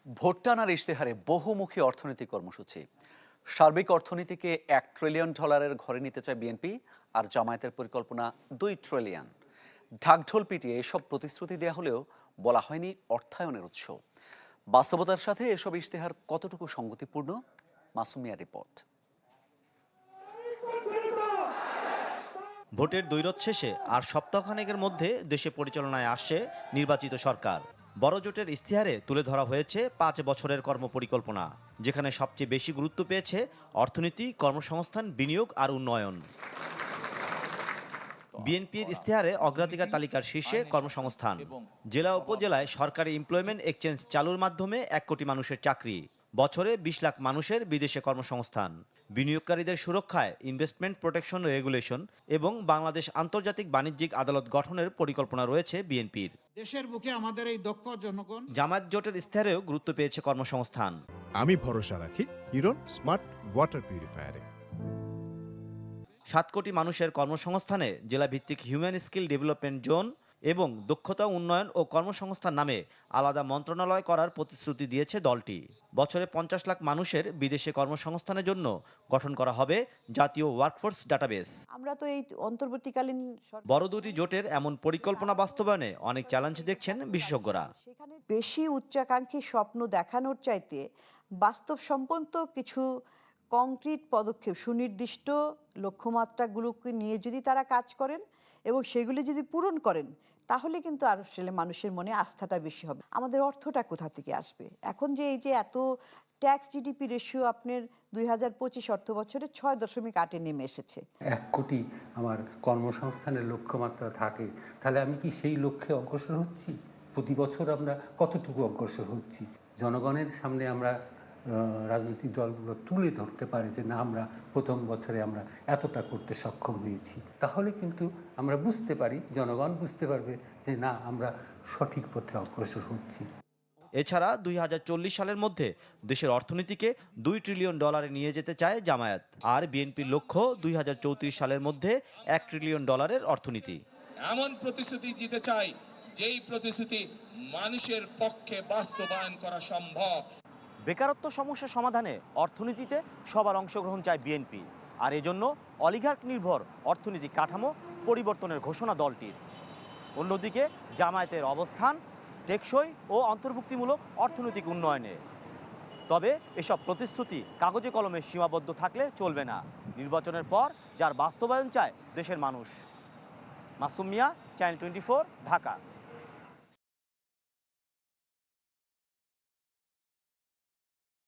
Vote টানার ইশতেহারে বহুমুখী অর্থনৈতিক কর্মসূচি। সার্বিক অর্থনীতিকে $1 ট্রিলিয়ন ঘরে নিতে চায় বিএনপি, আর জামায়াতের পরিকল্পনা $2 ট্রিলিয়ন। ঢাকঢোল পিটিয়ে এসব প্রতিশ্রুতি দেওয়া হলেও বলা হয়নি অর্থায়নের উৎস। বাস্তবতার সাথে এসব ইশতেহার কতটুকু সঙ্গতিপূর্ণ? মাসুম মিয়ার রিপোর্ট। ভোটের দ্বৈরথ শেষে আর সপ্তাহখানেকের মধ্যে দেশে পরিচালনায় আসছে নির্বাচিত সরকার। বড় জোটের ইশতেহারে তুলে ধরা হয়েছে 5 বছরের কর্মপরিকল্পনা, যেখানে সবচেয়ে বেশি গুরুত্ব পেয়েছে অর্থনীতি, কর্মসংস্থান, বিনিয়োগ আর উন্নয়ন। বিএনপির ইশতেহারে অগ্রাধিকার তালিকার শীর্ষে কর্মসংস্থান। জেলা উপজেলায় সরকারি এমপ্লয়মেন্ট এক্সচেঞ্জ চালুর মাধ্যমে 1 কোটি মানুষের চাকরি, বছরে 20 লাখ মানুষের বিদেশে কর্মসংস্থান, বিনিয়োগকারীদের সুরক্ষায় ইনভেস্টমেন্ট প্রোটেকশন রেগুলেশন এবং বাংলাদেশ আন্তর্জাতিক বাণিজ্যিক আদালত গঠনের পরিকল্পনা রয়েছে বিএনপির। দেশের বুকে আমাদের এই দক্ষ জনগণ। জামায়াত জোটের ইশতেহারেও গুরুত্ব পেয়েছে কর্মসংস্থান। আমি ভরসা রাখি হিরন স্মার্ট ওয়াটার পিউরিফায়ারে। 7 কোটি মানুষের কর্মসংস্থানে জেলাভিত্তিক হিউম্যান স্কিল ডেভেলপমেন্ট জোন এবং দক্ষতা উন্নয়ন ও কর্মসংস্থান নামে আলাদা মন্ত্রণালয় করার প্রতিশ্রুতি দিয়েছে দলটি। বছরে 50 লাখ মানুষের বিদেশে কর্মসংস্থানের জন্য গঠন করা হবে জাতীয় ওয়ার্কফোর্স ডাটাবেস। আমরা তো এই অন্তর্বর্তীকালীন বড় দুটি জোটের এমন পরিকল্পনা বাস্তবায়নে অনেক চ্যালেঞ্জ দেখছেন বিশেষজ্ঞরা। সেখানে বেশি উচ্চাকাঙ্ক্ষী স্বপ্ন দেখানোর চাইতে বাস্তবসম্মত কিছু কংক্রিট পদক্ষেপ, সুনির্দিষ্ট লক্ষ্যমাত্রাগুলোকে নিয়ে যদি তারা কাজ করেন এবং সেগুলি যদি পূরণ করেন, তাহলে কিন্তু আসলে মানুষের মনে আস্থাটা বেশি হবে। আমাদের অর্থটা কোথা থেকে আসবে? এখন যে এই যে এত ট্যাক্স জিডিপি রেশিও আপনার 2025 অর্থ বছরে 6.8 নেমে এসেছে। 1 কোটি আমার কর্মসংস্থানের লক্ষ্যমাত্রা থাকে, তাহলে আমি কি সেই লক্ষ্যে অগ্রসর হচ্ছি? প্রতি বছর আমরা কতটুকু অগ্রসর হচ্ছি? জনগণের সামনে আমরা রাজনৈতিক দলগুলো তুলে ধরতে পারে যে না, আমরা প্রথম বছরে আমরা এতটা করতে সক্ষম হয়েছি, তাহলে কিন্তু আমরা বুঝতে পারি, জনগণ বুঝতে পারবে যে না, আমরা সঠিক পথে অগ্রসর হচ্ছি। এছাড়া 2040 সালের মধ্যে দেশের অর্থনীতিকে $2 ট্রিলিয়ন নিয়ে যেতে চায় জামায়াত, আর বিএনপির লক্ষ্য 2034 সালের মধ্যে $1 ট্রিলিয়ন অর্থনীতি। এমন প্রতিশ্রুতি দিতে চাই যেই প্রতিশ্রুতি মানুষের পক্ষে বাস্তবায়ন করা সম্ভব। বেকারত্ব সমস্যা সমাধানে অর্থনীতিতে সবার অংশগ্রহণ চায় বিএনপি, আর এজন্য অলিগার্ক নির্ভর অর্থনৈতিক কাঠামো পরিবর্তনের ঘোষণা দলটির। অন্যদিকে জামায়াতের অবস্থান টেকসই ও অন্তর্ভুক্তিমূলক অর্থনৈতিক উন্নয়নে। তবে এসব প্রতিশ্রুতি কাগজে কলমে সীমাবদ্ধ থাকলে চলবে না। নির্বাচনের পর যার বাস্তবায়ন চায় দেশের মানুষ। মাসুম মিয়া, চ্যানেল 24, ঢাকা।